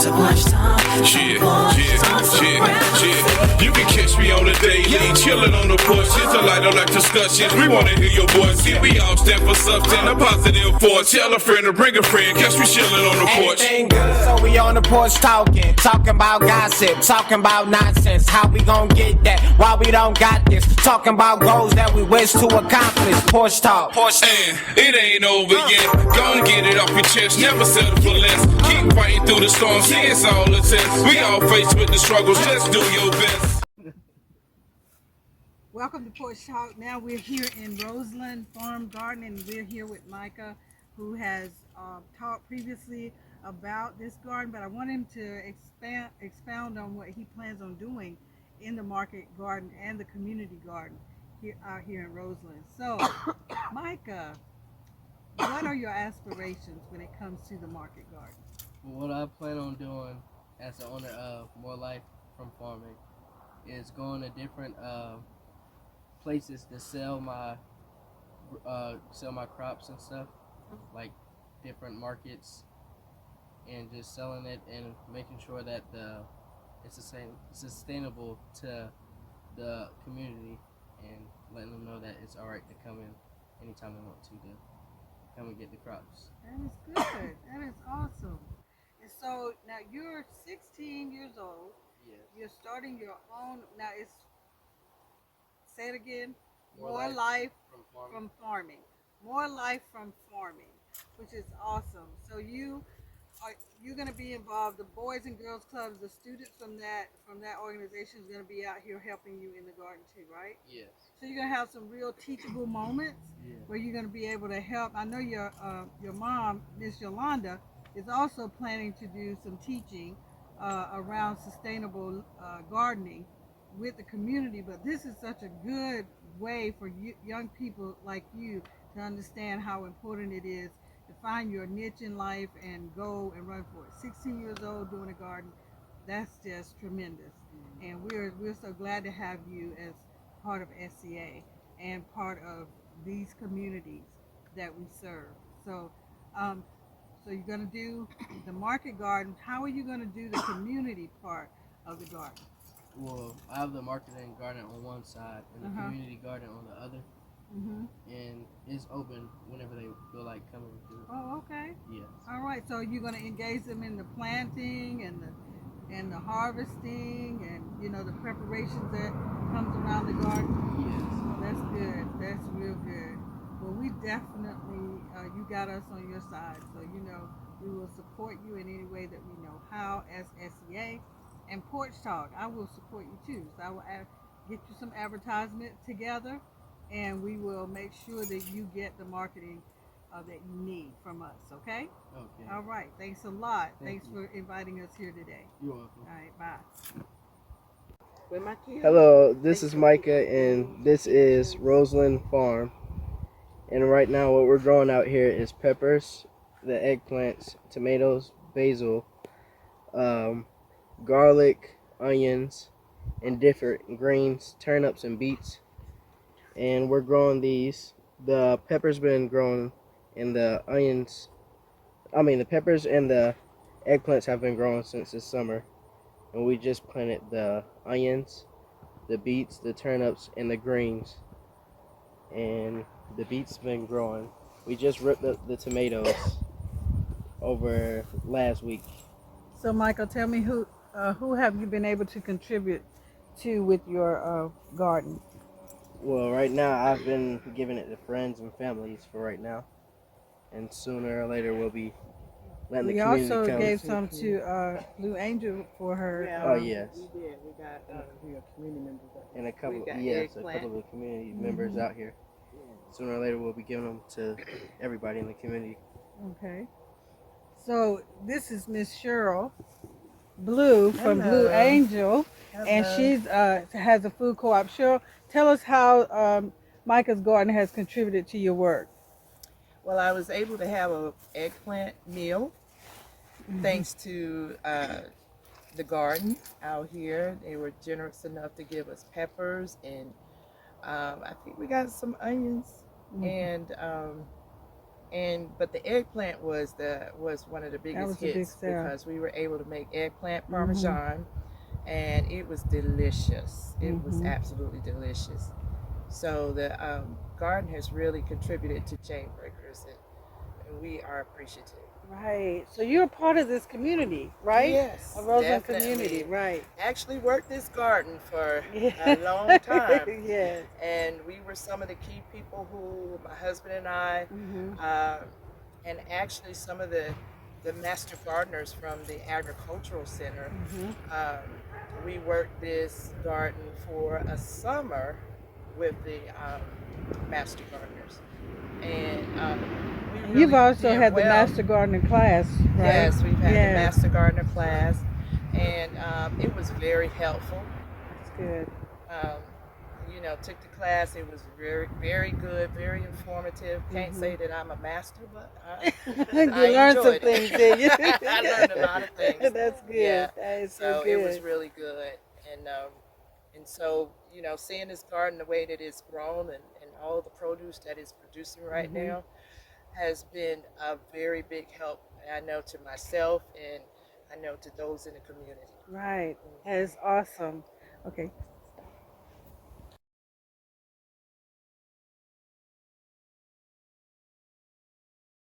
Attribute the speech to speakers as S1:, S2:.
S1: You can catch me on the daily, chillin' on the porch. It's a light of like discussions. We wanna hear your voice. See, we all stand for something, a positive force. Tell a friend to bring a friend. Catch me chillin' on the porch.
S2: Everything good, so we on the porch talking about gossip, talking about nonsense. How we gon' get that? Why we don't got this? Talking about goals that we wish to accomplish. Porch talk.
S1: And it ain't over yet. Gonna get it off your chest. Never settle for less. Keep fighting through the storm. See, it's all a test. We all faced with the struggles. Just do your best.
S3: Welcome to Porch Talk. Now we're here in Roseland Farm Garden, and we're here with Micah, who has talked previously about this garden, but I want him to expound on what he plans on doing in the market garden and the community garden out here in Roseland. So, Micah, what are your aspirations when it comes to the market garden?
S4: What I plan on doing as the owner of More Life from Farming is going to different places to sell my crops and stuff, like different markets, and just selling it and making sure that it's sustainable to the community, and letting them know that it's all right to come in anytime they want to come and get the crops.
S3: That is good. That is awesome. And so now you're 16 years old.
S4: Yes.
S3: You're starting your own. Now say it again.
S4: More life from farming.
S3: More life from farming, which is awesome. So you're going to be involved. The Boys and Girls Clubs, the students from that organization is going to be out here helping you in the garden too, right?
S4: Yes.
S3: So you're going to have some real teachable moments where you're going to be able to help. I know your mom, Miss Yolanda, is also planning to do some teaching around sustainable gardening with the community, but this is such a good way for young people like you to understand how important it is to find your niche in life and go and run for it. 16 years old doing a garden, that's just tremendous. And we're so glad to have you as part of SCA and part of these communities that we serve. So you're going to do the market garden. How are you going to do the community part of the garden?
S4: Well, I have the marketing garden on one side and the community garden on the other. And it's open whenever they feel like coming through.
S3: Oh, okay.
S4: Yes.
S3: All right. So you're going to engage them in the planting and the harvesting and the preparations that comes around the garden.
S4: Yes.
S3: Oh, that's good. That's real good. Well, we definitely you got us on your side. So we will support you in any way that we know how as SEA. And Porch Talk, I will support you too. So I will get you some advertisement together, and we will make sure that you get the marketing that you need from us, okay?
S4: Okay.
S3: All right. Thanks a lot.
S4: Thank
S3: Thanks
S4: you.
S3: for inviting us here today.
S4: You're welcome.
S3: All right. Bye.
S5: Hello, this is Micah, and this is Roseland Farm. And right now what we're growing out here is peppers, the eggplants, tomatoes, basil, garlic, onions, and different greens, turnips, and beets. And we're growing these. The peppers been growing, and the peppers and the eggplants have been growing since this summer. And we just planted the onions, the beets, the turnips, and the greens. And the beets been growing. We just ripped up the tomatoes over last week.
S3: So, Michael, tell me who have you been able to contribute to with your garden?
S5: Well, right now I've been giving it to friends and families for right now, and sooner or later we'll be letting the community come.
S3: We also gave some to Blue Angel for her.
S5: Oh yes.
S6: We did. We got community members.
S5: And a couple of the community members out here. Sooner or later we'll be giving them to everybody in the community.
S3: Okay. So this is Miss Cheryl Blue from Blue Angel, and she's has a food co-op. Cheryl, tell us how Micah's Garden has contributed to your work.
S6: Well, I was able to have an eggplant meal thanks to the garden out here. They were generous enough to give us peppers, and I think we got some onions and But the eggplant was one of the
S3: That
S6: biggest
S3: was a big
S6: hits
S3: sale.
S6: because we were able to make eggplant parmesan, and it was delicious. It was absolutely delicious. So the garden has really contributed to chain breakers, and we are appreciative.
S3: Right. So you're a part of this community, right?
S6: Yes,
S3: A Roseland
S6: definitely.
S3: community, right?
S6: Actually worked this garden for
S3: Yeah.
S6: a long time.
S3: Yes.
S6: And we were some of the key people who, my husband and I, and actually some of the master gardeners from the agricultural center, we worked this garden for a summer with the master gardeners. And we really
S3: You've also
S6: did
S3: had the
S6: well.
S3: Master Gardening class, right?
S6: Yes, we've had the
S3: Yes.
S6: Master Gardener class, and it was very helpful.
S3: That's good.
S6: Um, took the class. It was very, very good, very informative. Can't say that I'm a master, but
S3: You
S6: I
S3: learned some
S6: enjoyed
S3: things,
S6: it.
S3: did you?
S6: I learned a lot of things.
S3: That's good.
S6: Yeah.
S3: That is
S6: So
S3: so
S6: it
S3: good.
S6: was really good, and so seeing this garden the way that it's grown and all the produce that it's producing right now has been a very big help. I know to myself and I know to those in the community.
S3: Right. That is awesome. Okay.